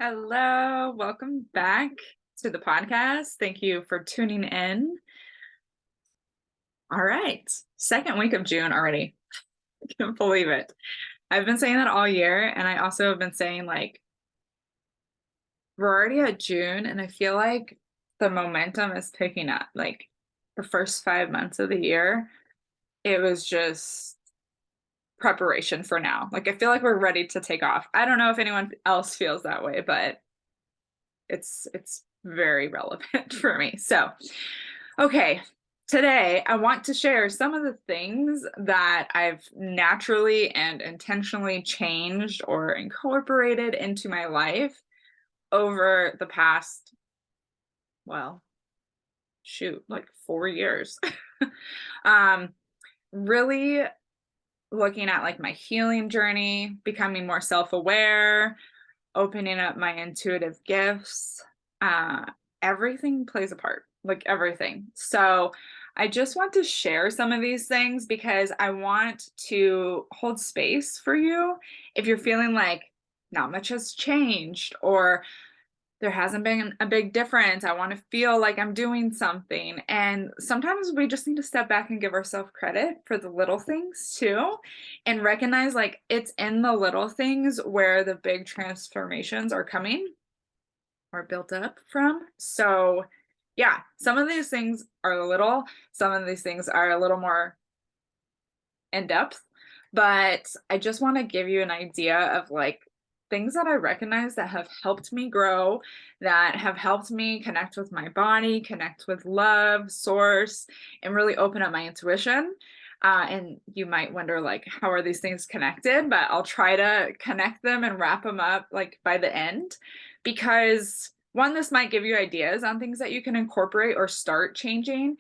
Hello, welcome back to the podcast. Thank you for tuning in. All right, second week of June already. I can't believe it. I've been saying that all year, and I also have been saying we're already at June, and I feel like the momentum is picking up. Like the first 5 months of the year, it was just preparation for now. Like I feel like we're ready to take off. I don't know if anyone else feels that way, but it's very relevant for me. So, okay, today I want to share some of the things that I've naturally and intentionally changed or incorporated into my life over the past, well, shoot, like 4 years. um, really looking at like my healing journey, becoming more self-aware, opening up my intuitive gifts. Uh, Everything plays a part, like everything. So I just want to share some of these things because I want to hold space for you if you're feeling like not much has changed or there hasn't been a big difference. I want to feel like I'm doing something. And sometimes we just need to step back and give ourselves credit for the little things too, and recognize like it's in the little things where the big transformations are coming or built up from. So, yeah, some of these things are little, some of these things are a little more in depth, but I just want to give you an idea of like things that I recognize that have helped me grow, that have helped me connect with my body, connect with love, source, and really open up my intuition. And you might wonder, like, how are these things connected? But I'll try to connect them and wrap them up like by the end, because one, this might give you ideas on things that you can incorporate or start changing.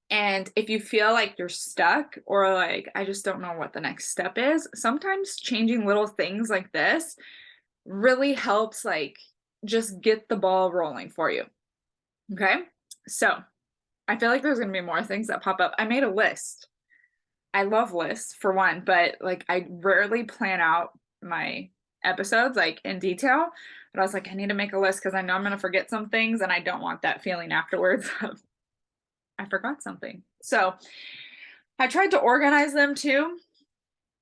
And if you feel like you're stuck or like, I just don't know what the next step is, sometimes changing little things like this really helps, like, just get the ball rolling for you. Okay. So I feel like there's going to be more things that pop up. I made a list. I love lists for one, but like, I rarely plan out my episodes like in detail. But I was like, I need to make a list because I know I'm going to forget some things and I don't want that feeling afterwards of I forgot something. So I tried to organize them too.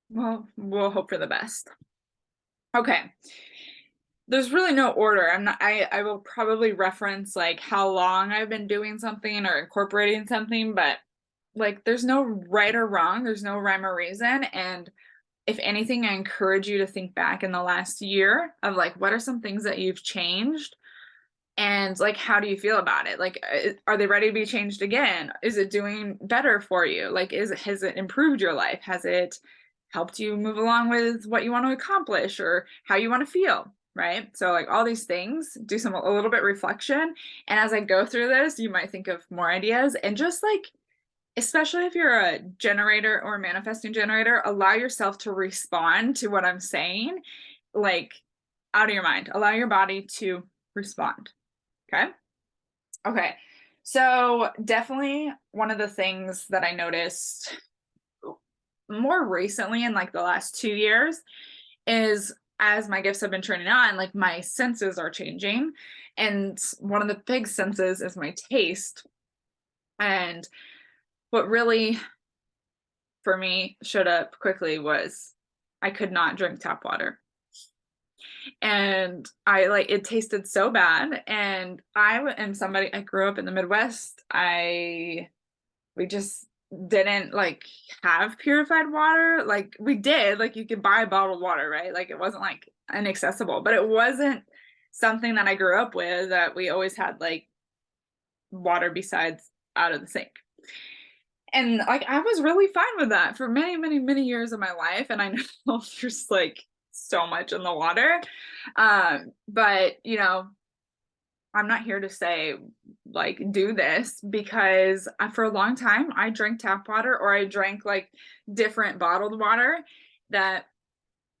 Well, we'll hope for the best. Okay. There's really no order. I will probably reference like how long I've been doing something or incorporating something, but like there's no right or wrong. There's no rhyme or reason. And if anything, I encourage you to think back in the last year of like what are some things that you've changed and like how do you feel about it? Like are they ready to be changed again? Is it doing better for you? Like has it improved your life? Has it helped you move along with what you want to accomplish or how you want to feel? Right? So like all these things, do some a little bit reflection, and as I go through this you might think of more ideas. And just like, especially if you're a generator or a manifesting generator, allow yourself to respond to what I'm saying, like out of your mind. Allow your body to respond. Okay. Okay. So definitely one of the things that I noticed more recently in like the last 2 years is as my gifts have been turning on, like my senses are changing. And one of the big senses is my taste. And what really for me showed up quickly was I could not drink tap water. And I like it tasted so bad. And am somebody, I grew up in the Midwest. We just didn't like have purified water. Like we did, like you could buy bottled water, right? Like it wasn't like inaccessible, but it wasn't something that I grew up with, that we always had like water besides out of the sink. And like I was really fine with that for many, many, many years of my life. And I know there's like so much in the water. But I'm not here to say like do this, because for a long time I drank tap water or I drank like different bottled water that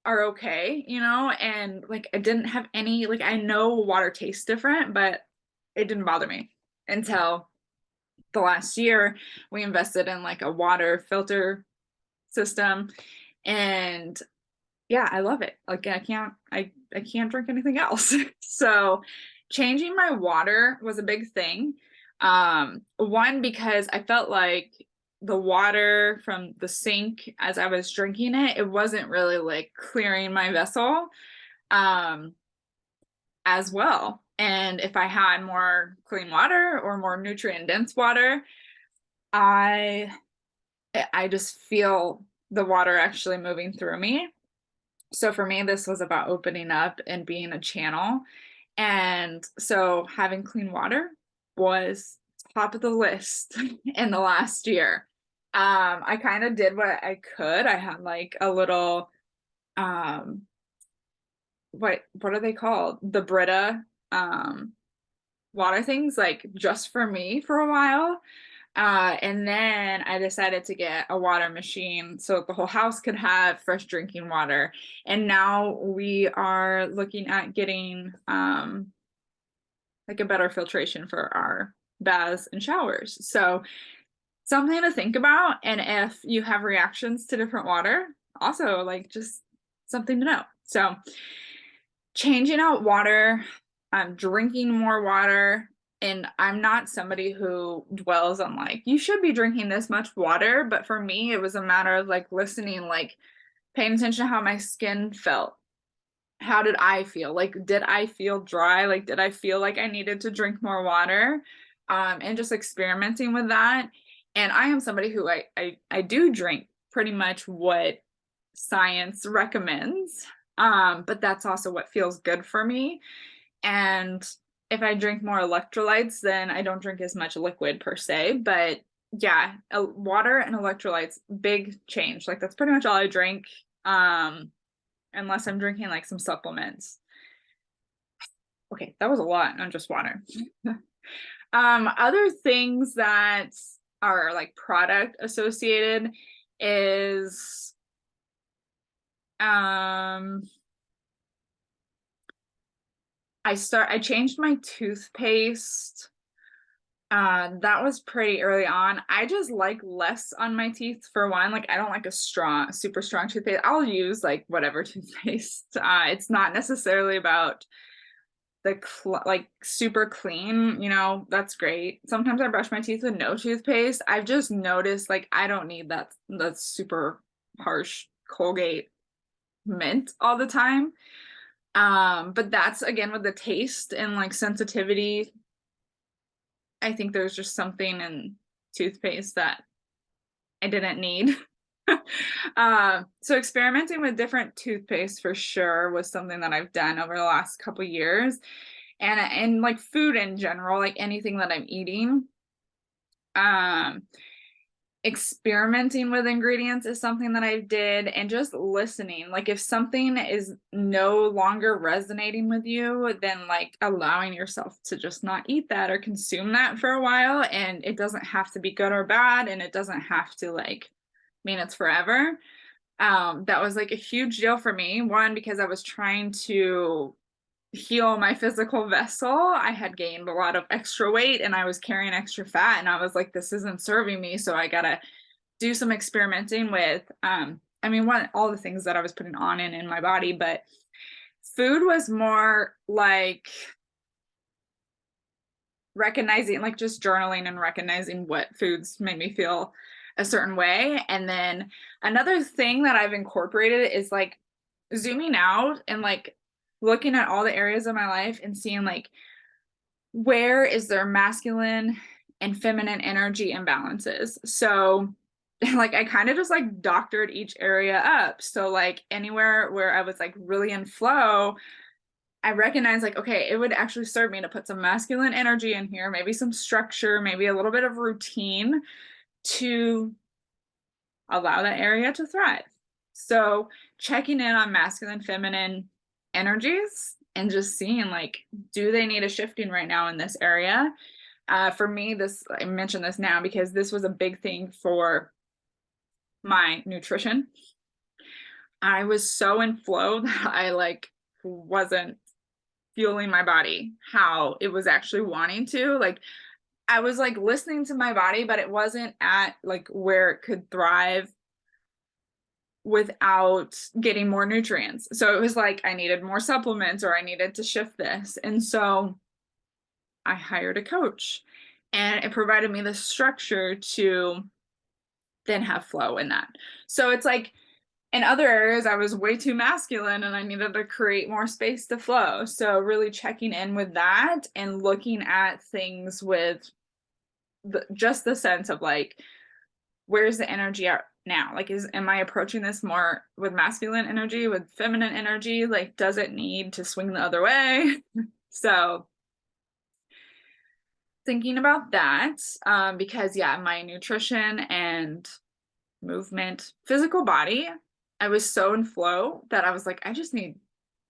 are okay, and like I didn't have any, like I know water tastes different, but it didn't bother me until the last year we invested in like a water filter system. And Yeah, I love it. Like I can't drink anything else. So changing my water was a big thing. One, because I felt like the water from the sink as I was drinking it, it wasn't really like clearing my vessel um as well. And if I had more clean water or more nutrient dense water, I I just feel the water actually moving through me. So for me, this was about opening up and being a channel. And so having clean water was top of the list in the last year. I kind of did what I could. I had like a little um what are they called? The Brita water things like just for me for a while. And then I decided to get a water machine so the whole house could have fresh drinking water. And now we are looking at getting like a better filtration for our baths and showers. So something to think about. And if you have reactions to different water, also like just something to know. So changing out water, drinking more water. And I'm not somebody who dwells on like, you should be drinking this much water. But for me, it was a matter of like listening, like paying attention to how my skin felt. How did I feel? Like, did I feel dry? Like, did I feel like I needed to drink more water? And just experimenting with that. And I am somebody who I do drink pretty much what science recommends. But that's also what feels good for me. And if I drink more electrolytes, then I don't drink as much liquid per se. But yeah, water and electrolytes, big change. Like that's pretty much all I drink. Unless I'm drinking like some supplements. Okay, that was a lot on just water. Other things that are like product associated is I changed my toothpaste. That was pretty early on. I just like less on my teeth for one. Like I don't like a strong, super strong toothpaste. I'll use like whatever toothpaste. It's not necessarily about the like super clean, you know, that's great. Sometimes I brush my teeth with no toothpaste. I've just noticed like I don't need that super harsh Colgate mint all the time. But that's again with the taste and like sensitivity. I think there's just something in toothpaste that I didn't need. So experimenting with different toothpaste for sure was something that I've done over the last couple years. And like food in general, like anything that I'm eating. Um, Experimenting with ingredients is something that I did, and just listening. Like if something is no longer resonating with you, then like allowing yourself to just not eat that or consume that for a while. And it doesn't have to be good or bad, and it doesn't have to like mean it's forever. That was like a huge deal for me. One, because I was trying to heal my physical vessel. I had gained a lot of extra weight and I was carrying extra fat, and I was like, this isn't serving me. So I gotta do some experimenting with I mean one all the things that I was putting on and in my body, but food was more like recognizing, like just journaling and recognizing what foods made me feel a certain way. And then another thing that I've incorporated is like zooming out and like looking at all the areas of my life and seeing like where is there masculine and feminine energy imbalances. So like I kind of just like doctored each area up. So like anywhere where I was like really in flow, I recognize like, okay, it would actually serve me to put some masculine energy in here, maybe some structure, maybe a little bit of routine to allow that area to thrive. So checking in on masculine, feminine energies and just seeing like, do they need a shifting right now in this area? For me, this I mention this now because this was a big thing for my nutrition. I was so in flow that I like wasn't fueling my body how it was actually wanting to. Like I was like listening to my body, but it wasn't at like where it could thrive without getting more nutrients. So it was like I needed more supplements or I needed to shift this. And so I hired a coach, and it provided me the structure to then have flow in that. So it's like in other areas, I was way too masculine and I needed to create more space to flow. So really checking in with that and looking at things with just the sense of like, where's the energy at now? Like, am I approaching this more with masculine energy, with feminine energy? Like, does it need to swing the other way? So thinking about that, because yeah, my nutrition and movement, physical body, I was so in flow that I was like, I just need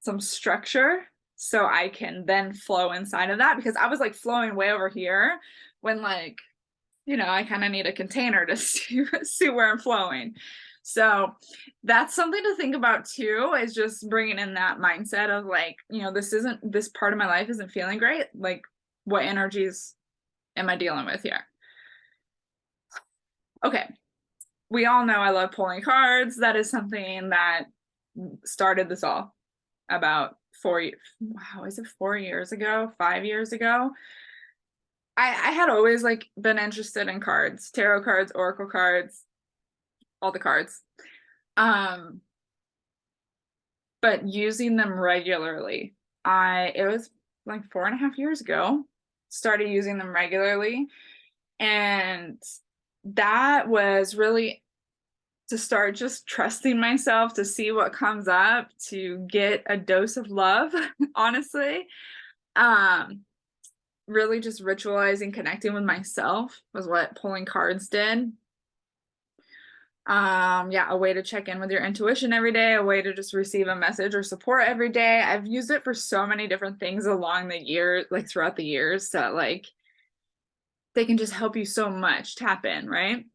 some structure so I can then flow inside of that, because I was like flowing way over here when like, I kind of need a container to see where I'm flowing. So that's something to think about too, is just bringing in that mindset of like, this part of my life isn't feeling great. Like, what energies am I dealing with here? Okay. We all know I love pulling cards. That is something that started this all about wow, is it 4 years ago, 5 years ago? I had always like been interested in cards, tarot cards, oracle cards, all the cards. But using them regularly. It was like 4.5 years ago, started using them regularly. And that was really to start just trusting myself, to see what comes up, to get a dose of love, honestly. Really just ritualizing, connecting with myself was what pulling cards did. Yeah, a way to check in with your intuition every day, a way to just receive a message or support every day. I've used it for so many different things along the year, like throughout the years, that like they can just help you so much tap in, right?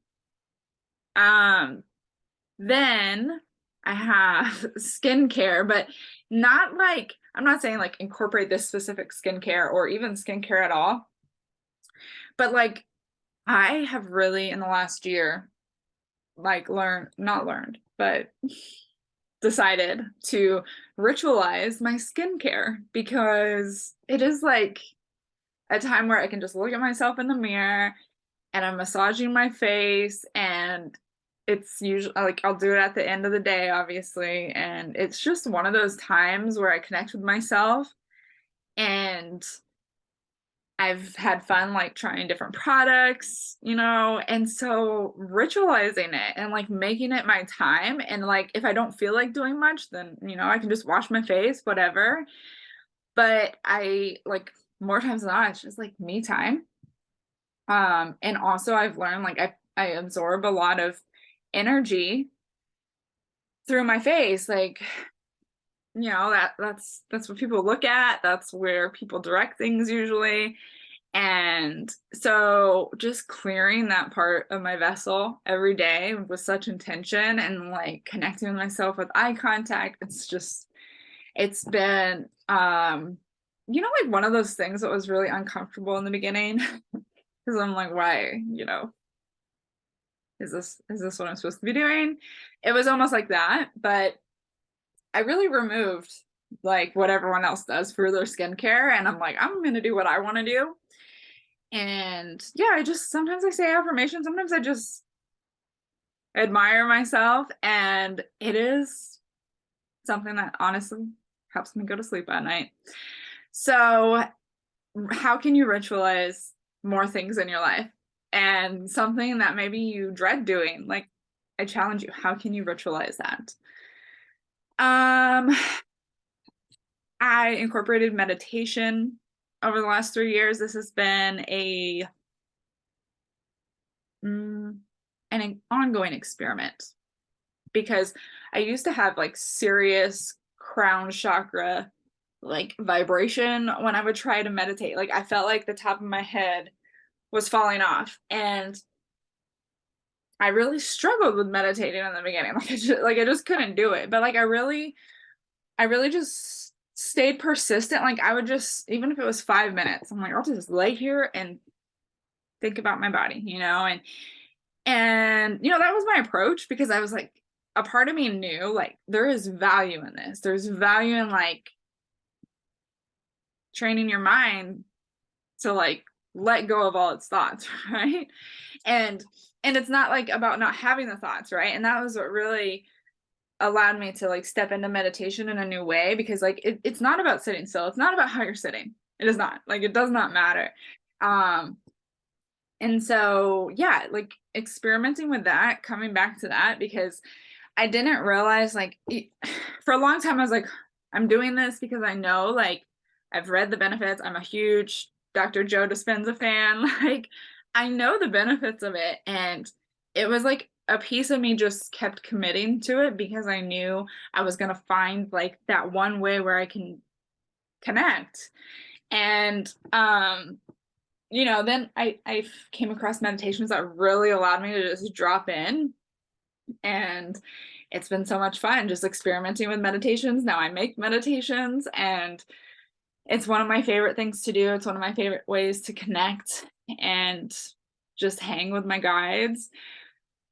Then I have skincare, but not like, I'm not saying like incorporate this specific skincare or even skincare at all. But like, I have really in the last year, like not learned, but decided to ritualize my skincare, because it is like a time where I can just look at myself in the mirror and I'm massaging my face, and it's usually like I'll do it at the end of the day, obviously, and it's just one of those times where I connect with myself, and I've had fun like trying different products, and so ritualizing it and like making it my time, and like if I don't feel like doing much, then I can just wash my face, whatever. But I like, more times than not, it's just like me time. And also I've learned like I absorb a lot of energy through my face. Like, that's what people look at. That's where people direct things usually. And so just clearing that part of my vessel every day with such intention and like connecting with myself with eye contact, it's been like one of those things that was really uncomfortable in the beginning, because I'm like, why, is this what I'm supposed to be doing? It was almost like that, but I really removed like what everyone else does for their skincare, and I'm like, I'm gonna do what I want to do. And yeah, sometimes I say affirmations, sometimes I just admire myself, and it is something that honestly helps me go to sleep at night. So how can you ritualize more things in your life? And something that maybe you dread doing, like, I challenge you, how can you ritualize that? I incorporated meditation over the last 3 years. This has been an ongoing experiment, because I used to have like serious crown chakra like vibration when I would try to meditate. Like, I felt like the top of my head was falling off, and I really struggled with meditating in the beginning. Like I just couldn't do it. But like I really just stayed persistent. Like I would just, even if it was 5 minutes, I'm like, I'll just lay here and think about my body, and that was my approach, because I was like, a part of me knew like there is value in this. There's value in like training your mind to like let go of all its thoughts, right? And it's not like about not having the thoughts, right? And that was what really allowed me to like step into meditation in a new way, because like it's not about sitting still. It's not about how you're sitting. It is not. Like it does not matter. Um and so yeah, like experimenting with that, coming back to that, because I didn't realize like for a long time I was like, I'm doing this because I know like I've read the benefits. I'm a huge Dr. Joe Dispenza fan. Like I know the benefits of it, and it was like a piece of me just kept committing to it because I knew I was going to find like that one way where I can connect. And you know, then I came across meditations that really allowed me to just drop in, and it's been so much fun just experimenting with meditations. Now I make meditations, and it's one of my favorite things to do. It's one of my favorite ways to connect and just hang with my guides.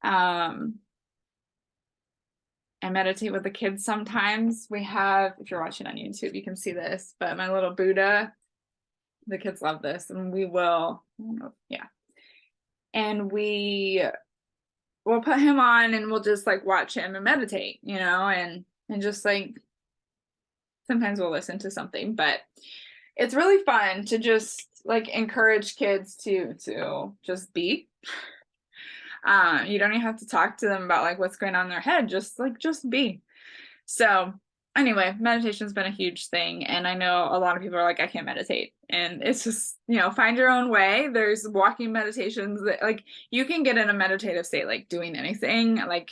I meditate with the kids sometimes. We have, if you're watching on YouTube, you can see this, but my little Buddha, the kids love this, and we will, yeah. And we'll put him on and we'll just like watch him and meditate, you know, and just like sometimes we'll listen to something, but it's really fun to just like encourage kids to just be. You don't even have to talk to them about like what's going on in their head, just be. So anyway, meditation's been a huge thing, and I know a lot of people are like, I can't meditate, and it's just, you know, find your own way. There's walking meditations that like you can get in a meditative state like doing anything like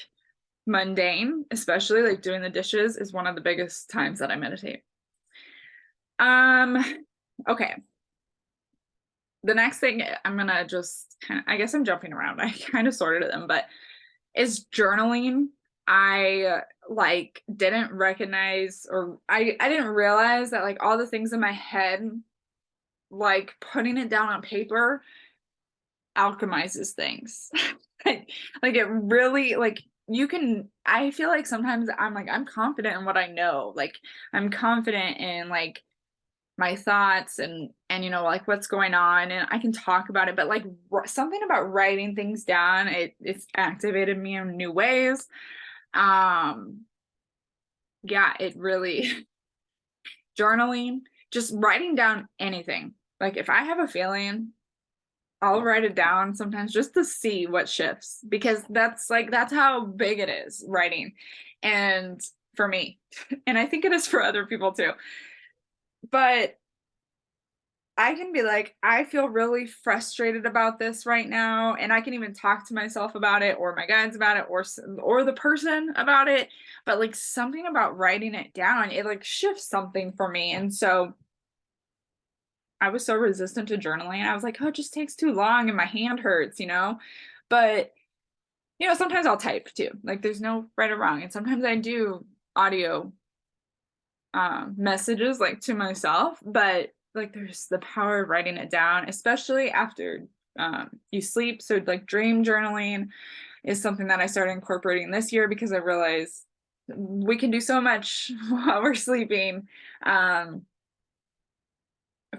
mundane, especially like doing the dishes is one of the biggest times that I meditate. Okay, the next thing I'm gonna just kind of, I guess I'm jumping around, I kind of sorted them, but is journaling. I like didn't recognize, or I didn't realize that like all the things in my head, like putting it down on paper alchemizes things. like it really, like you can, I feel like sometimes I'm like I'm confident in what I know. Like I'm confident in like my thoughts and you know like what's going on, and I can talk about it, but like something about writing things down, it's activated me in new ways. Yeah, it really journaling, just writing down anything. Like if I have a feeling, I'll write it down sometimes just to see what shifts, because that's how big it is, writing. And for me, and I think it is for other people too. But I can be like, I feel really frustrated about this right now, and I can even talk to myself about it, or my guides about it, or the person about it. But like something about writing it down, it like shifts something for me. And so I was so resistant to journaling. I was like, oh, it just takes too long, and my hand hurts, you know. But you know, sometimes I'll type too. Like there's no right or wrong, and sometimes I do audio messages like to myself, but like there's the power of writing it down, especially after you sleep. So like dream journaling is something that I started incorporating this year, because I realized we can do so much while we're sleeping. Of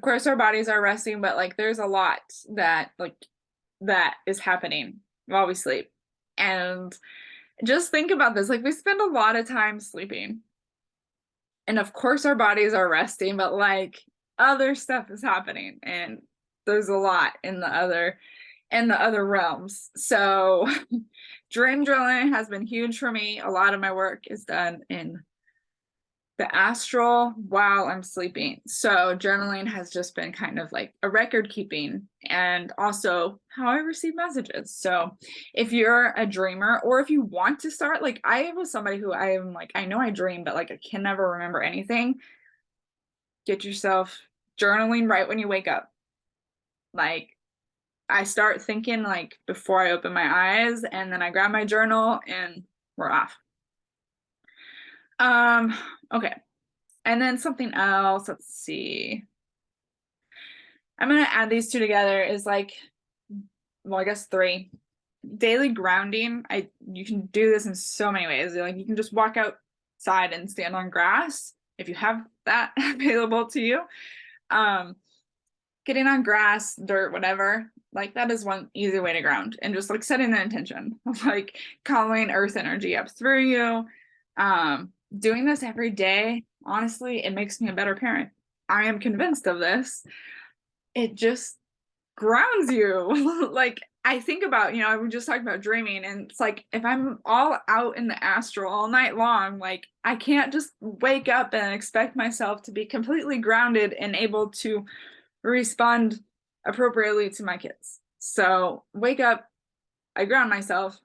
course our bodies are resting, but like there's a lot that like that is happening while we sleep. And just think about this, like we spend a lot of time sleeping, and of course our bodies are resting, but like other stuff is happening, and there's a lot in the other realms. So dream journaling has been huge for me. A lot of my work is done in the astral while I'm sleeping. So journaling has just been kind of like a record keeping, and also how I receive messages. So if you're a dreamer, or if you want to start, like I was somebody who I am like, I know I dream, but like I can never remember anything. Get yourself journaling right when you wake up. Like I start thinking like before I open my eyes, and then I grab my journal and we're off. Okay. And then something else, let's see. I'm gonna add these two together is like, well, I guess three. daily grounding, you can do this in so many ways. Like you can just walk outside and stand on grass if you have that available to you. Um, Getting on grass, dirt, whatever, like that is one easy way to ground, and just like setting the intention of like calling earth energy up through you. Doing this every day, honestly, it makes me a better parent. I am convinced of this. It just grounds you. Like I think about, we just talked about dreaming, and it's like if I'm all out in the astral all night long, like I can't just wake up and expect myself to be completely grounded and able to respond appropriately to my kids. So wake up, I ground myself,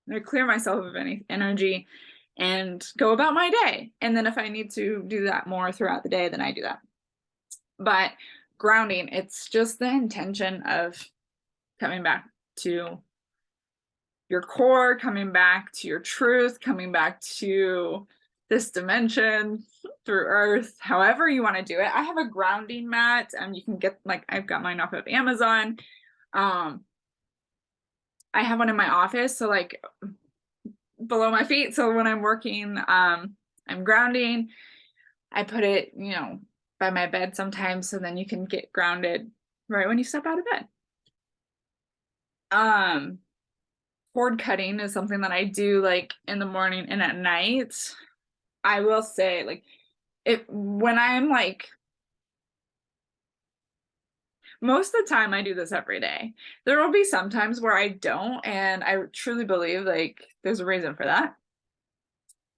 I clear myself of any energy and go about my day. And then if I need to do that more throughout the day, then I do that. But grounding, it's just the intention of coming back to your core, coming back to your truth, coming back to this dimension through earth, however you want to do it. I have a grounding mat, and you can get, like, I've got mine off of Amazon. I have one in my office, so like below my feet. So when I'm working, I'm grounding. I put it, by my bed sometimes, so then you can get grounded right when you step out of bed. Cord cutting is something that I do like in the morning and at night. I will say, like, when I'm like, most of the time I do this every day. There will be some times where I don't, and I truly believe like there's a reason for that.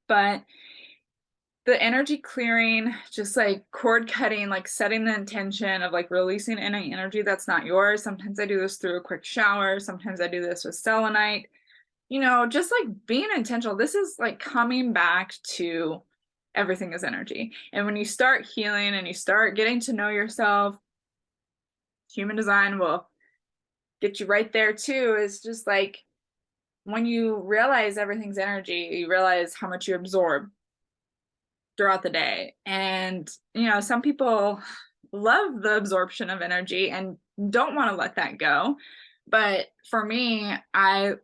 But the energy clearing, just like cord cutting, like setting the intention of like releasing any energy that's not yours. Sometimes I do this through a quick shower. Sometimes I do this with selenite. Just like being intentional. This is like coming back to everything is energy. And when you start healing and you start getting to know yourself, human design will get you right there too. Is just like when you realize everything's energy, you realize how much you absorb throughout the day. And, some people love the absorption of energy and don't want to let that go. But for me, I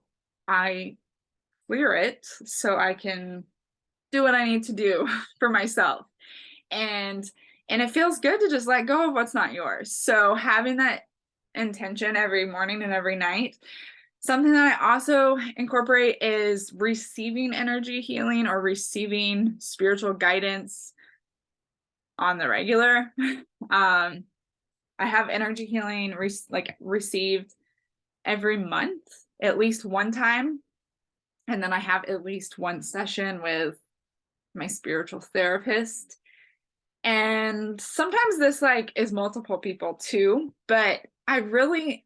clear it so I can do what I need to do for myself. And it feels good to just let go of what's not yours. So having that intention every morning and every night. Something that I also incorporate is receiving energy healing or receiving spiritual guidance on the regular. I have energy healing received every month, at least one time. And then I have at least one session with my spiritual therapist. And sometimes this like is multiple people too, but I really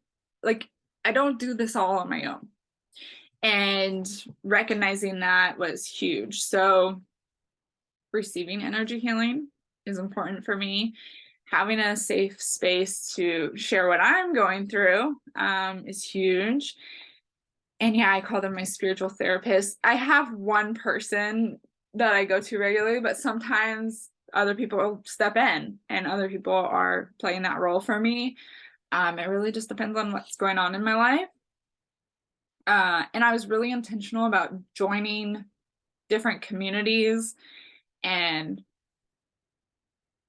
I don't do this all on my own. And recognizing that was huge. So receiving energy healing is important for me. Having a safe space to share what I'm going through is huge. And yeah, I call them my spiritual therapist. I have one person that I go to regularly, but sometimes other people step in and other people are playing that role for me. It really just depends on what's going on in my life. And I was really intentional about joining different communities and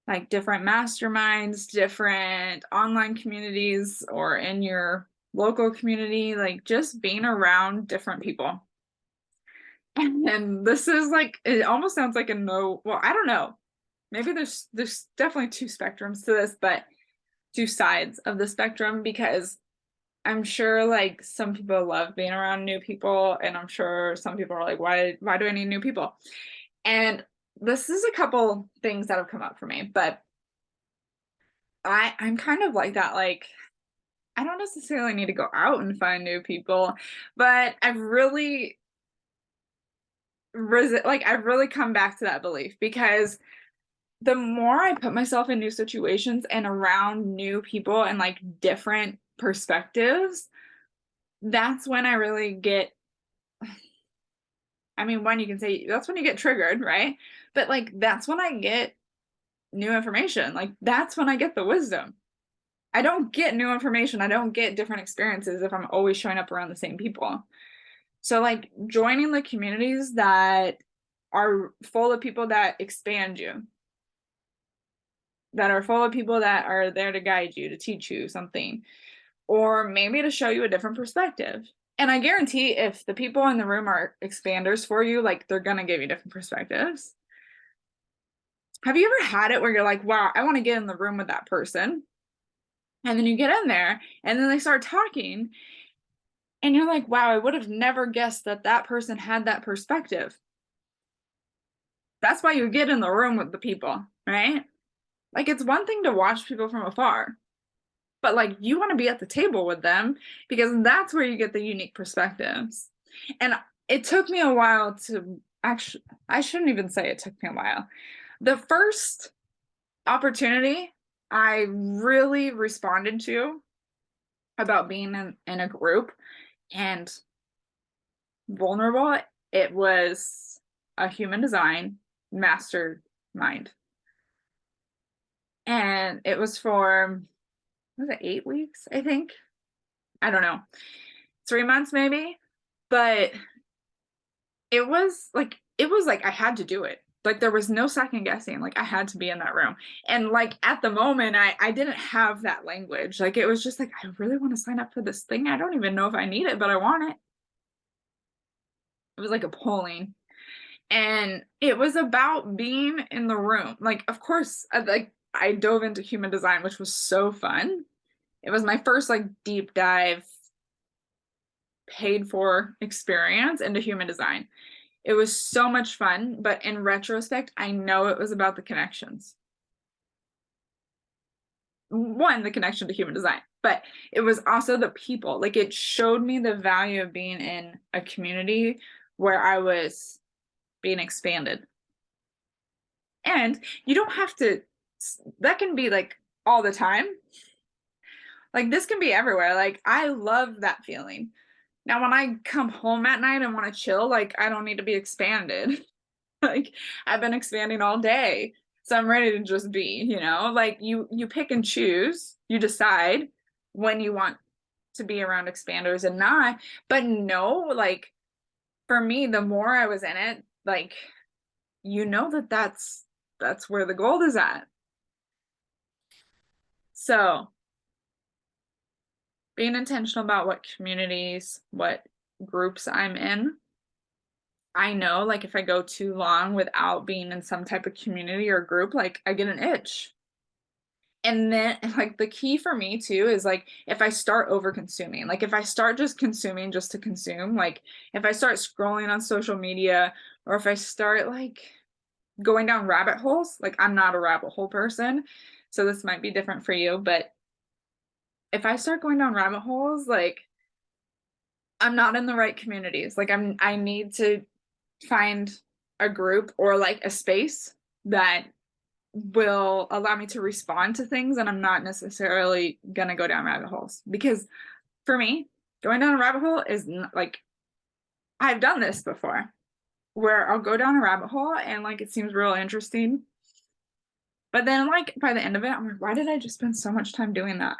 like different masterminds, different online communities, or in your local community, like just being around different people. And this is like, it almost sounds like well, I don't know. Maybe there's definitely two spectrums to this, but two sides of the spectrum, because I'm sure like some people love being around new people, and I'm sure some people are like, why do I need new people? And this is a couple things that have come up for me, but I'm kind of like that. Like, I don't necessarily need to go out and find new people, but I've really I've really come back to that belief, because the more I put myself in new situations and around new people and like different perspectives, that's when I really get, I mean, one, you can say that's when you get triggered, right? But like, that's when I get new information. Like, that's when I get the wisdom. I don't get new information. I don't get different experiences if I'm always showing up around the same people. So like joining the communities that are full of people that expand you, that are full of people that are there to guide you, to teach you something, or maybe to show you a different perspective. And I guarantee if the people in the room are expanders for you, like they're gonna give you different perspectives. Have you ever had it where you're like, wow, I want to get in the room with that person? And then you get in there and then they start talking and you're like, wow, I would have never guessed that that person had that perspective. That's why you get in the room with the people, right? Like it's one thing to watch people from afar, but like you want to be at the table with them because that's where you get the unique perspectives. And it took me a while to actually, I shouldn't even say it took me a while. The first opportunity I really responded to about being in a group and vulnerable, it was a human design mastermind. And it was for, was it 8 weeks, I think? I don't know. 3 months maybe. But it was like I had to do it. Like there was no second guessing. Like I had to be in that room. And like at the moment I didn't have that language. Like it was just like I really want to sign up for this thing. I don't even know if I need it, but I want it. It was like a polling. And it was about being in the room. Like of course, I dove into human design, which was so fun. It was my first like deep dive paid for experience into human design. It was so much fun, but in retrospect, I know it was about the connections. One, the connection to human design, but it was also the people. Like it showed me the value of being in a community where I was being expanded. And you don't have to, that can be like all the time. Like this can be everywhere. Like I love that feeling. Now, when I come home at night and want to chill, like I don't need to be expanded. Like I've been expanding all day. So I'm ready to just be, like you pick and choose, you decide when you want to be around expanders and not. But no, like for me, the more I was in it, like that's where the gold is at. So being intentional about what communities, what groups I'm in. I know like if I go too long without being in some type of community or group, like I get an itch. And then like the key for me too is like if I start over consuming, like if I start just consuming just to consume, like if I start scrolling on social media or if I start like going down rabbit holes, like I'm not a rabbit hole person, so this might be different for you, but if I start going down rabbit holes, like I'm not in the right communities. Like I need to find a group or like a space that will allow me to respond to things and I'm not necessarily gonna go down rabbit holes. Because for me, going down a rabbit hole is like I've done this before where I'll go down a rabbit hole and like it seems real interesting. But then like by the end of it, I'm like, why did I just spend so much time doing that?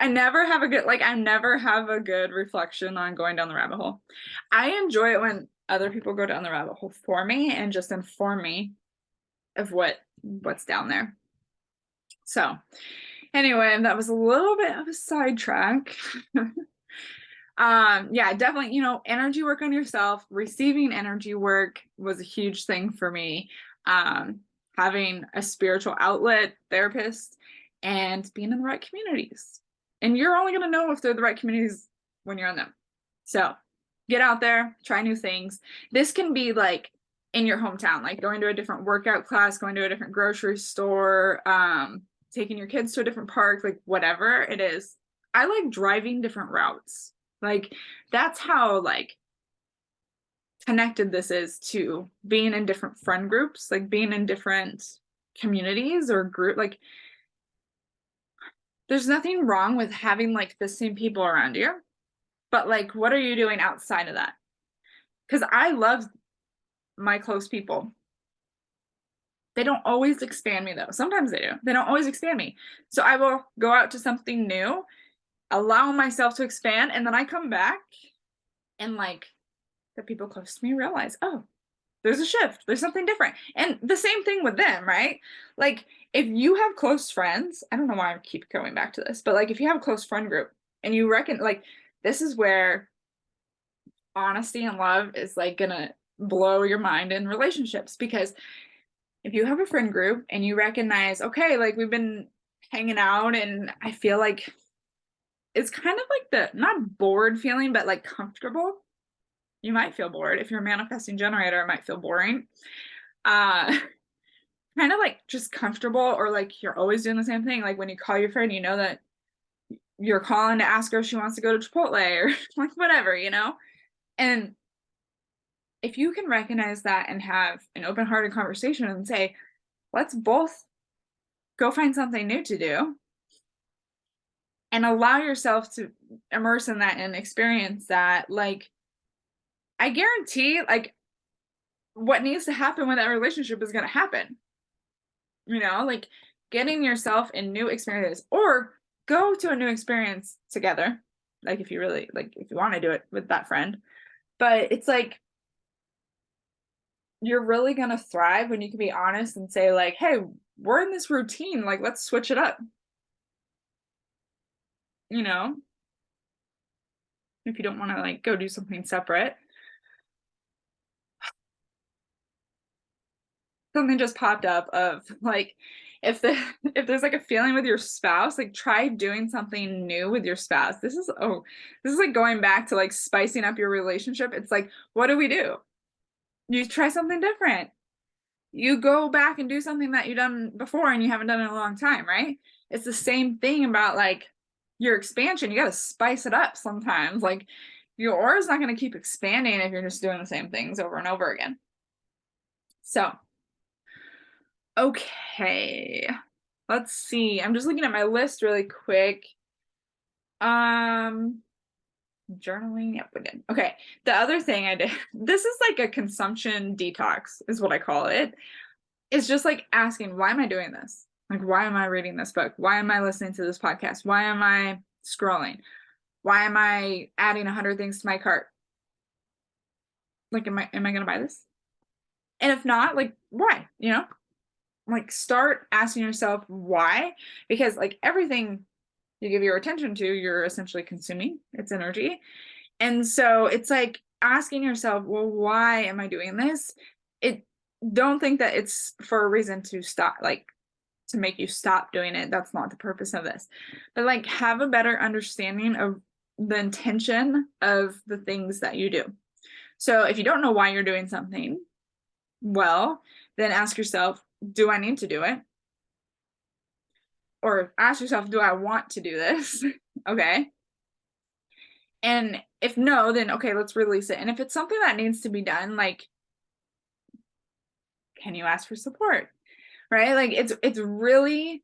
I never have a good reflection on going down the rabbit hole. I enjoy it when other people go down the rabbit hole for me and just inform me of what's down there. So anyway, that was a little bit of a sidetrack. Yeah, definitely, energy work on yourself, receiving energy work was a huge thing for me. Having a spiritual outlet, therapist, and being in the right communities. And you're only going to know if they're the right communities when you're in them. So get out there, try new things. This can be like in your hometown, like going to a different workout class, going to a different grocery store, taking your kids to a different park, like whatever it is. I like driving different routes. Like that's how like connected this is to being in different friend groups, like being in different communities or group. Like there's nothing wrong with having like the same people around you, but like what are you doing outside of that? Because I love my close people. They don't always expand me though. Sometimes they do. They don't always expand me. So I will go out to something new, allow myself to expand, and then I come back and like the people close to me realize, oh, there's a shift. There's something different. And the same thing with them, right? Like if you have close friends, I don't know why I keep going back to this, but like if you have a close friend group and you reckon like this is where honesty and love is like gonna blow your mind in relationships, because if you have a friend group and you recognize, okay, like we've been hanging out and I feel like it's kind of like the not bored feeling, but like comfortable. You might feel bored. If you're a manifesting generator, it might feel boring. Uh kind of like just comfortable, or like you're always doing the same thing. Like when you call your friend, you know that you're calling to ask her if she wants to go to Chipotle or like whatever, you know? And if you can recognize that and have an open-hearted conversation and say, let's both go find something new to do and allow yourself to immerse in that and experience that, like I guarantee like what needs to happen with that relationship is going to happen. You know, like getting yourself in new experiences, or go to a new experience together. Like if you really like, if you want to do it with that friend, but it's like, you're really going to thrive when you can be honest and say like, hey, we're in this routine. Like, let's switch it up. You know, if you don't want to like go do something separate. Something just popped up of like, if the if there's like a feeling with your spouse, like try doing something new with your spouse. This is like going back to like spicing up your relationship. It's like, what do we do? You try something different. You go back and do something that you've done before and you haven't done in a long time, right? It's the same thing about like your expansion. You got to spice it up sometimes. Like your aura is not going to keep expanding if you're just doing the same things over and over again. So okay. Let's see. I'm just looking at my list really quick. Um, journaling. Yep, we did. Okay. The other thing I did, this is like a consumption detox, is what I call it. It's just like asking, why am I doing this? Like, why am I reading this book? Why am I listening to this podcast? Why am I scrolling? Why am I adding 100 things to my cart? Like, am I gonna buy this? And if not, like, why? You know? Like start asking yourself why, because like everything you give your attention to, you're essentially consuming its energy. And so it's like asking yourself, well, why am I doing this? It Don't think that it's for a reason to stop, like to make you stop doing it. That's not the purpose of this. But like have a better understanding of the intention of the things that you do. So if you don't know why you're doing something, well, then ask yourself, do I need to do it? Or ask yourself, do I want to do this? Okay. And if no, then okay, let's release it. And if it's something that needs to be done, like, can you ask for support? Right? Like it's really,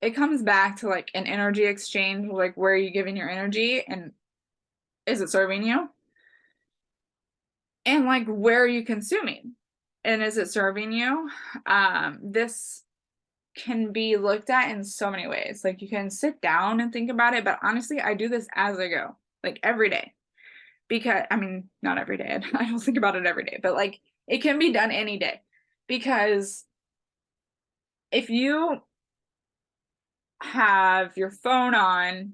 it comes back to like an energy exchange, like where are you giving your energy and is it serving you? And like where are you consuming? And is it serving you? This can be looked at in so many ways. Like you can sit down and think about it, but honestly, I do this as I go, like every day. Because I mean, not every day. I don't think about it every day, but like it can be done any day. Because if you have your phone on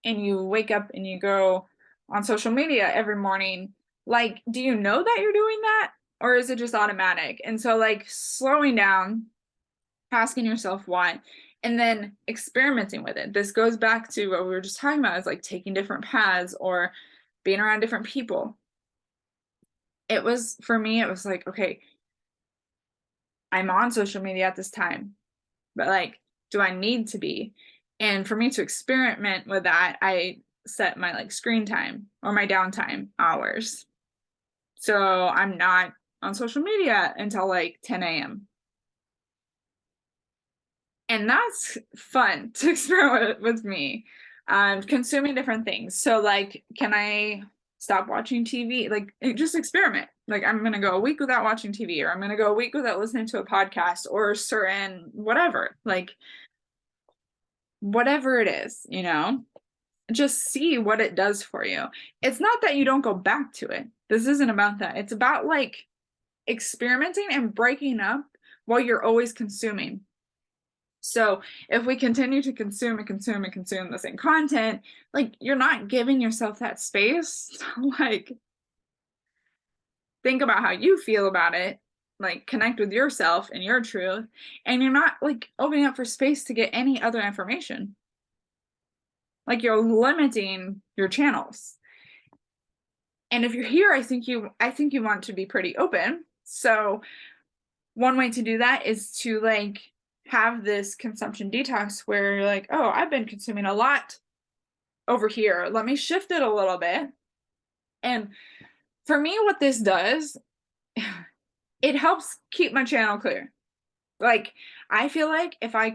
and you wake up and you go on social media every morning, like, do you know that you're doing that? Or is it just automatic? And so, like, slowing down, asking yourself why, and then experimenting with it. This goes back to what we were just talking about, is like taking different paths or being around different people. It was, for me, it was like, okay, I'm on social media at this time, but like, do I need to be? And for me to experiment with that, I set my like screen time or my downtime hours. So I'm not on social media until like 10 a.m. And that's fun to experiment with me. Consuming different things. So like, can I stop watching TV. Like, just experiment. Like, I'm gonna go a week without watching TV, or I'm gonna go a week without listening to a podcast or certain whatever. Like, whatever it is, just see what it does for you. It's not that you don't go back to it. This isn't about that. It's about like experimenting and breaking up while you're always consuming. So if we continue to consume and consume and consume the same content, like, you're not giving yourself that space to like think about how you feel about it, like connect with yourself and your truth, and you're not like opening up for space to get any other information. Like, you're limiting your channels. And if you're here, I think you want to be pretty open. So one way to do that is to like have this consumption detox where you're like, oh, I've been consuming a lot over here. Let me shift it a little bit. And for me, what this does, it helps keep my channel clear. Like, I feel like if I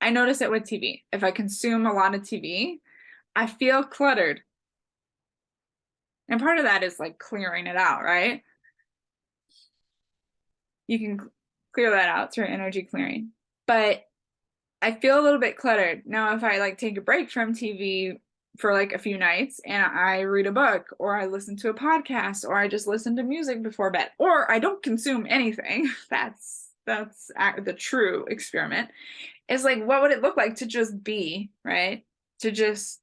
notice it with TV. If I consume a lot of TV, I feel cluttered. And part of that is like clearing it out, right? You can clear that out through energy clearing. But I feel a little bit cluttered. Now, if I like take a break from TV for like a few nights and I read a book, or I listen to a podcast, or I just listen to music before bed, or I don't consume anything, that's the true experiment, is like, what would it look like to just be, right? To just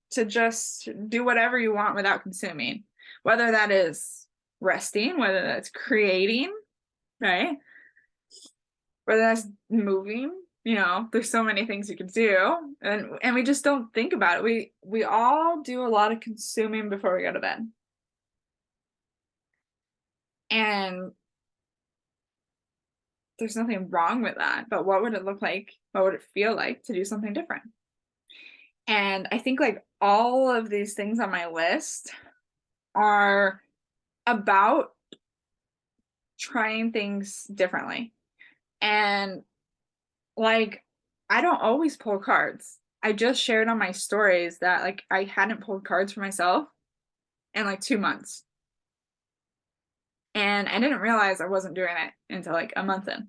do whatever you want without consuming, whether that is resting, whether that's creating, right? Whether that's moving, there's so many things you can do, and we just don't think about it. We all do a lot of consuming before we go to bed. And there's nothing wrong with that, but what would it look like? What would it feel like to do something different? And I think like all of these things on my list are about trying things differently. And like, I don't always pull cards. I just shared on my stories that like I hadn't pulled cards for myself in like 2 months. And I didn't realize I wasn't doing it until like a month in.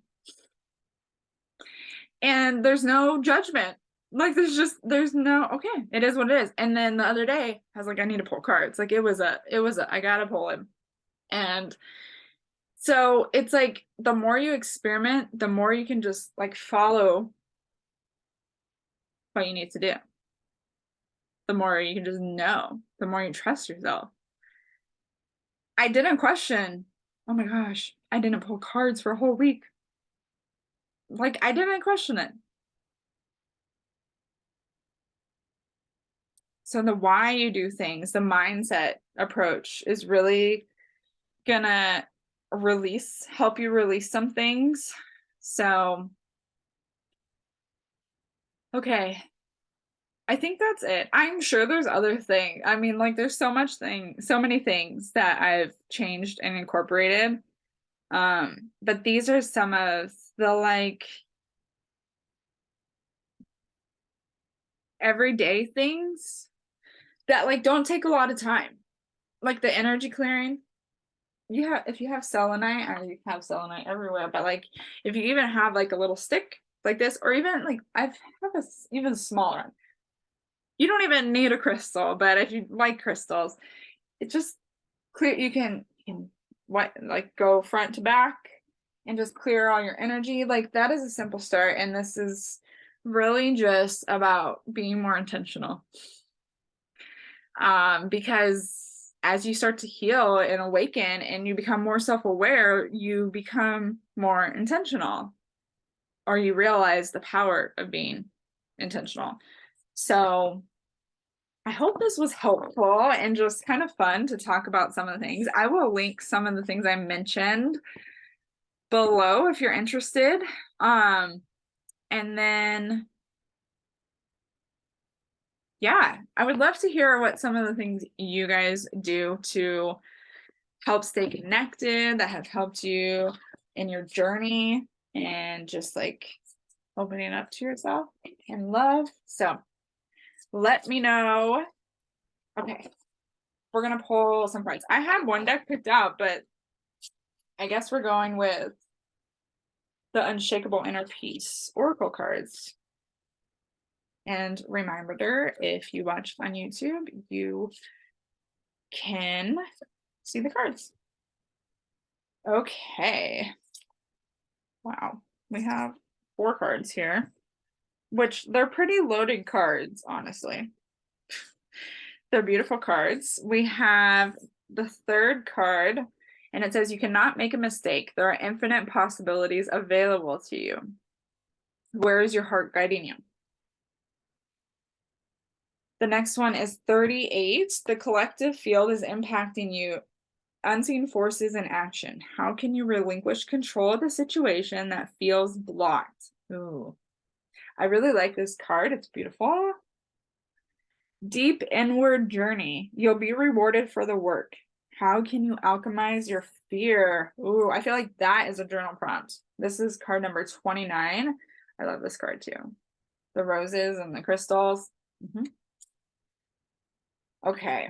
And there's no judgment. Like, there's no, okay, it is what it is. And then the other day, I was like, I need to pull cards. Like, it was I gotta pull him. And so it's like, the more you experiment, the more you can just like follow what you need to do. The more you can just know, the more you trust yourself. I didn't question, oh my gosh, I didn't pull cards for a whole week. Like, I didn't question it. So the why you do things, the mindset approach, is really gonna help you release some things. So, okay. I think that's it. I'm sure there's other things. I mean, like, there's so many things that I've changed and incorporated. But these are some of the like everyday things that like don't take a lot of time. Like the energy clearing. If you have selenite, I you have selenite everywhere, but like if you even have like a little stick like this, or even like I have a even smaller one. You don't even need a crystal, but if you like crystals, it just clear. You can like go front to back and just clear all your energy. Like, that is a simple start, and this is really just about being more intentional. Because as you start to heal and awaken and you become more self-aware, you become more intentional, or you realize the power of being intentional. So I hope this was helpful and just kind of fun to talk about some of the things. I will link some of the things I mentioned below if you're interested. And then, yeah, I would love to hear what some of the things you guys do to help stay connected, that have helped you in your journey, and just like opening up to yourself and love. So let me know Okay. We're gonna pull some cards. I had one deck picked out, but I guess we're going with the Unshakable Inner Peace Oracle cards. And reminder, if you watch on YouTube, you can see the cards. Okay. Wow. We have 4 cards here, which they're pretty loaded cards, honestly. They're beautiful cards. We have the 3rd card, and it says, you cannot make a mistake. There are infinite possibilities available to you. Where is your heart guiding you? The next one is 38. The collective field is impacting you. Unseen forces in action. How can you relinquish control of the situation that feels blocked? Ooh, I really like this card. It's beautiful. Deep inward journey. You'll be rewarded for the work. How can you alchemize your fear? Ooh, I feel like that is a journal prompt. This is card number 29. I love this card too. The roses and the crystals. Okay.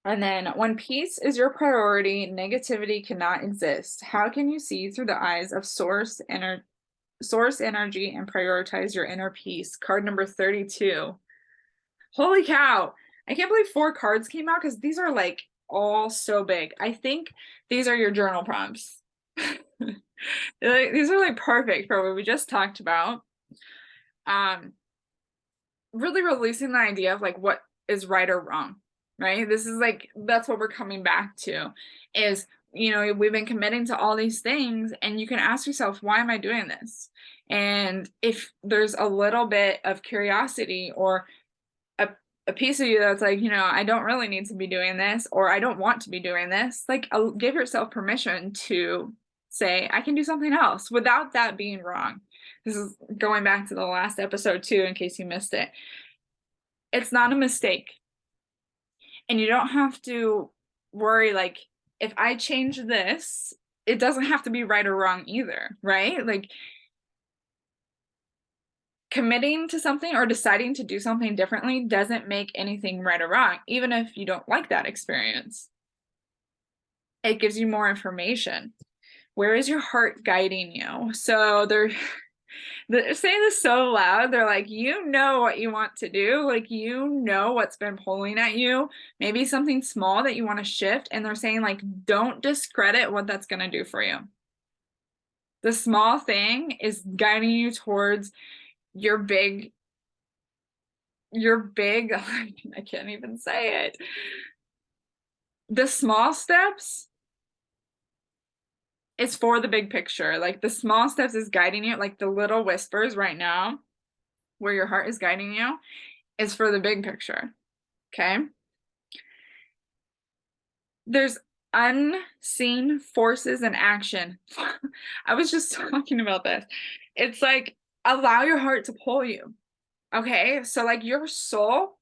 And then, when peace is your priority, negativity cannot exist. How can you see through the eyes of source energy and prioritize your inner peace? Card number 32. Holy cow. I can't believe 4 cards came out because these are like all so big. I think these are your journal prompts. These are like perfect for what we just talked about. Really releasing the idea of like what is right or wrong, right? This is like, that's what we're coming back to is, we've been committing to all these things, and you can ask yourself, why am I doing this? And if there's a little bit of curiosity or a piece of you that's like, I don't really need to be doing this, or I don't want to be doing this, like, give yourself permission to say, I can do something else without that being wrong. This is going back to the last episode too, in case you missed it. It's not a mistake. And you don't have to worry, like, if I change this, it doesn't have to be right or wrong either, right? Like, committing to something or deciding to do something differently doesn't make anything right or wrong, even if you don't like that experience. It gives you more information. Where is your heart guiding you? So they're saying this so loud. They're like, what you want to do. Like, what's been pulling at you. Maybe something small that you want to shift. And they're saying, like, don't discredit what that's going to do for you. The small thing is guiding you towards your big, I can't even say it. The small steps is for the big picture. Like, the small steps is guiding you, like the little whispers right now, where your heart is guiding you, is for the big picture. Okay? There's unseen forces in action. I was just talking about this. It's like, allow your heart to pull you. Okay? So, like, your soul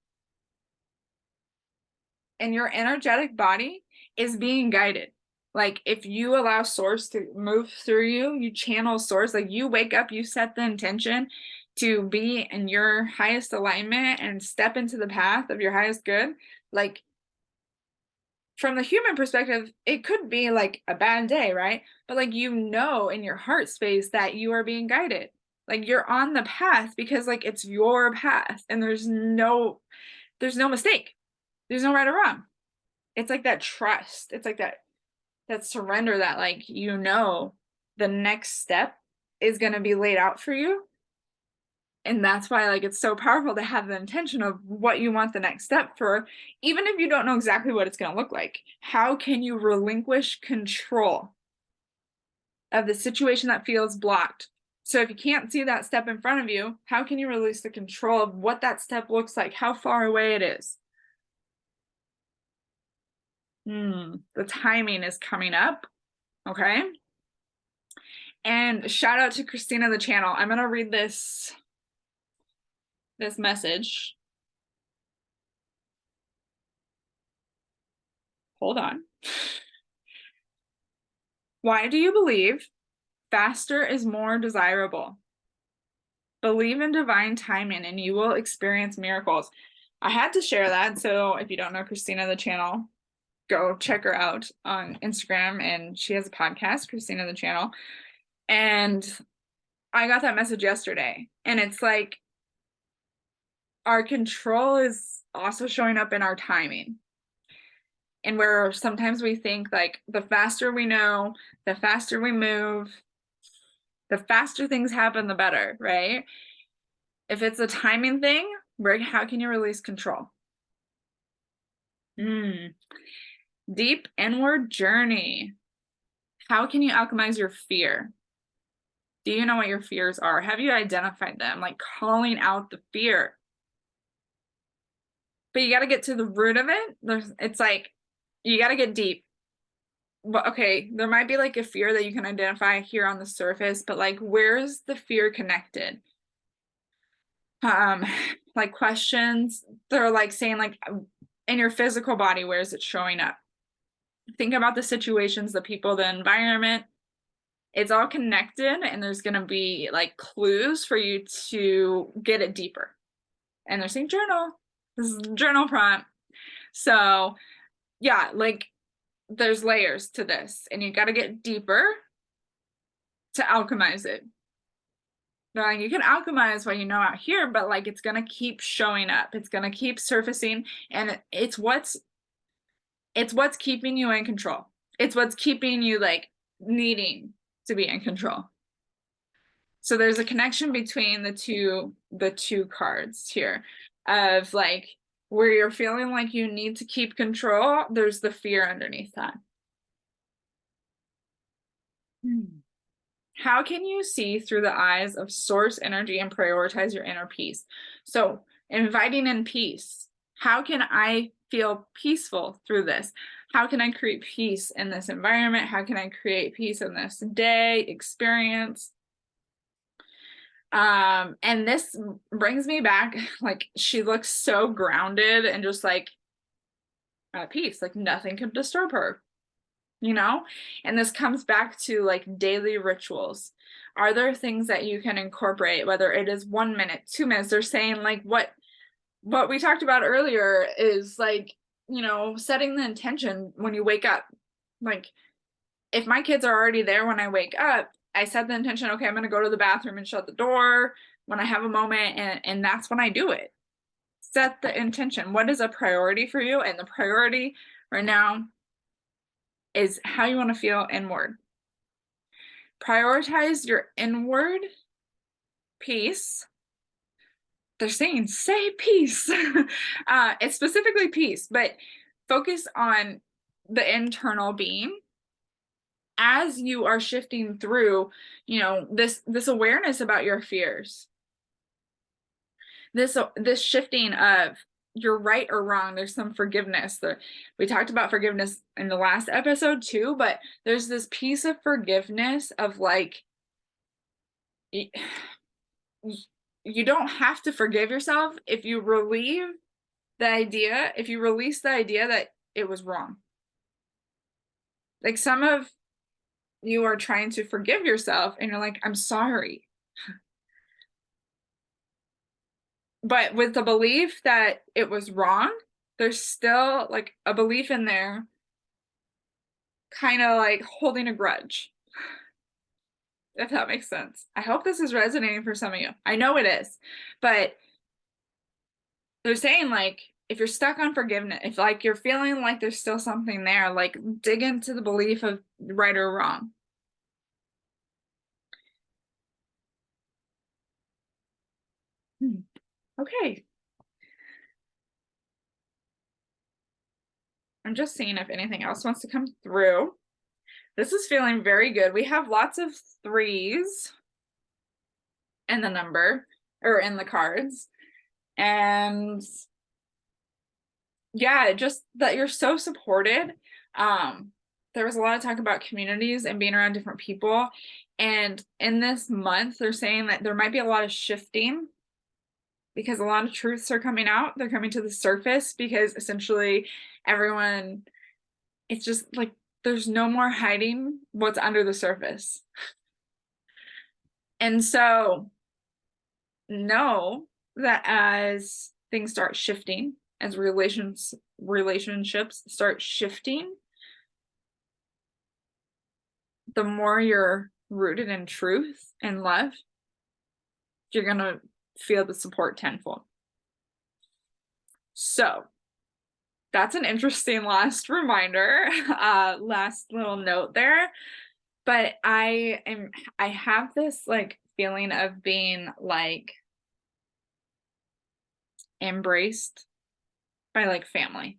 and your energetic body is being guided. Like, if you allow source to move through you, you channel source, like, you wake up, you set the intention to be in your highest alignment and step into the path of your highest good. Like, from the human perspective, it could be like a bad day, right? But like, in your heart space that you are being guided. Like, you're on the path because like it's your path, and there's no mistake. There's no right or wrong. It's like that trust. It's like that surrender that, like, the next step is going to be laid out for you. And that's why, like, it's so powerful to have the intention of what you want the next step for, even if you don't know exactly what it's going to look like. How can you relinquish control of the situation that feels blocked? So if you can't see that step in front of you, how can you release the control of what that step looks like, how far away it is? The timing is coming up. Okay. And shout out to Christina, the channel. I'm going to read this message. Hold on. Why do you believe faster is more desirable? Believe in divine timing and you will experience miracles. I had to share that. So if you don't know Christina, the channel, go check her out on Instagram. And she has a podcast, Christina, the channel. And I got that message yesterday. And it's like our control is also showing up in our timing. And where sometimes we think like the faster we know, the faster we move, the faster things happen, the better, right? If it's a timing thing, how can you release control? Deep inward journey. How can you alchemize your fear? Do you know what your fears are? Have you identified them? Like calling out the fear. But you got to get to the root of it. It's like you got to get deep. But okay, there might be like a fear that you can identify here on the surface, but like where's the fear connected? Like questions, they're like saying like in your physical body, where is it showing up? Think about the situations, the people, the environment. It's all connected, and there's going to be like clues for you to get it deeper. And they're saying journal. This is journal prompt. So yeah, like there's layers to this, and you got to get deeper to alchemize it. Like you can alchemize what you know out here, but like it's gonna keep showing up. It's gonna keep surfacing, and it's what's keeping you in control. It's what's keeping you like needing to be in control. So there's a connection between the two cards here of like where you're feeling like you need to keep control, there's the fear underneath that. How can you see through the eyes of source energy and prioritize your inner peace? So inviting in peace. How can I feel peaceful through this? How can I create peace in this environment? How can I create peace in this day experience? And this brings me back, like she looks so grounded and just like at peace, like nothing could disturb her, you know? And this comes back to like daily rituals. Are there things that you can incorporate, whether it is 1 minute, 2 minutes? They're saying like what we talked about earlier is like, you know, setting the intention when you wake up. Like if my kids are already there when I wake up, I set the intention, okay, I'm going to go to the bathroom and shut the door when I have a moment, and that's when I do it. Set the intention. What is a priority for you? And the priority right now is how you want to feel inward. Prioritize your inward peace. They're saying, say peace. It's specifically peace, but focus on the internal being as you are shifting through, you know, this awareness about your fears. This shifting of you're right or wrong. There's some forgiveness. We talked about forgiveness in the last episode too, but there's this piece of forgiveness of like you don't have to forgive yourself if you release the idea that it was wrong. Like some of you are trying to forgive yourself and you're like, I'm sorry. But with the belief that it was wrong, there's still like a belief in there, kind of like holding a grudge, if that makes sense. I hope this is resonating for some of you. I know it is, but they're saying like, if you're stuck on forgiveness, if like you're feeling like there's still something there, like dig into the belief of right or wrong. Okay. I'm just seeing if anything else wants to come through. This is feeling very good. We have lots of threes in the number or in the cards. And yeah, just that you're so supported. There was a lot of talk about communities and being around different people. And in this month, they're saying that there might be a lot of shifting because a lot of truths are coming out. They're coming to the surface because essentially everyone, it's just like there's no more hiding what's under the surface. And so know that as things start shifting, as relationships start shifting, the more you're rooted in truth and love, you're gonna feel the support tenfold. So that's an interesting last reminder, last little note there. But I have this like feeling of being like embraced by like family.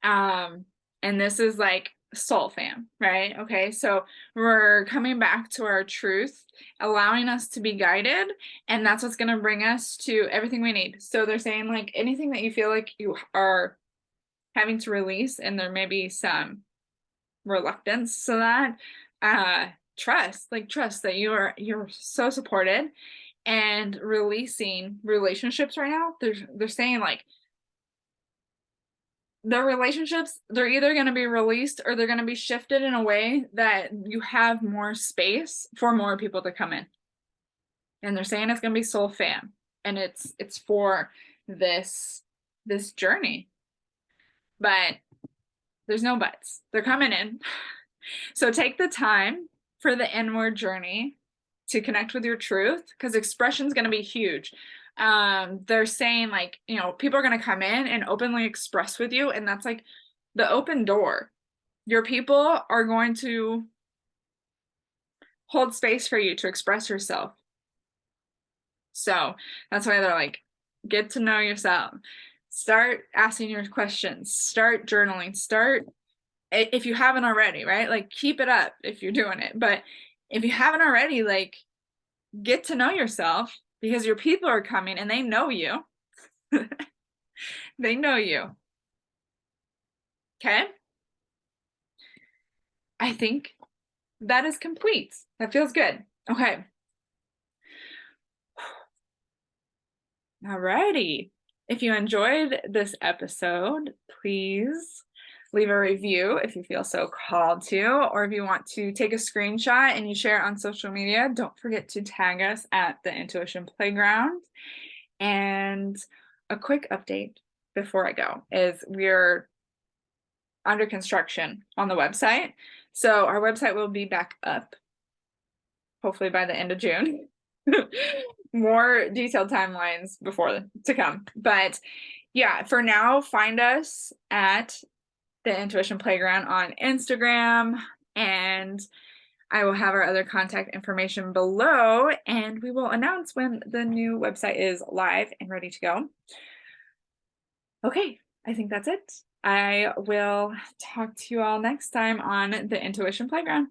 Um, and this is like soul fam, right? Okay, so we're coming back to our truth, allowing us to be guided, and that's what's going to bring us to everything we need. So they're saying like anything that you feel like you are having to release, and there may be some reluctance to that, trust that you're so supported, and releasing relationships right now. They're saying like the relationships, they're either going to be released or they're going to be shifted in a way that you have more space for more people to come in. And they're saying it's going to be soul fam, and it's for this journey. But there's no buts. They're coming in. So take the time for the inward journey to connect with your truth, because expression is going to be huge. They're saying like, people are going to come in and openly express with you, and that's like the open door. Your people are going to hold space for you to express yourself. So that's why they're like, get to know yourself, start asking your questions, start journaling, start, if you haven't already, right? Like keep it up if you're doing it. But if you haven't already, like get to know yourself, because your people are coming and they know you. They know you. Okay? I think that is complete. That feels good. Okay. Alrighty. If you enjoyed this episode, please leave a review if you feel so called to, or if you want to take a screenshot and you share it on social media, don't forget to tag us at the Intuition Playground. And a quick update before I go is we're under construction on the website. So our website will be back up hopefully by the end of June. More detailed timelines before to come. But yeah, for now, find us at the Intuition Playground on Instagram, and I will have our other contact information below, and we will announce when the new website is live and ready to go. Okay, I think that's it. I will talk to you all next time on the Intuition Playground.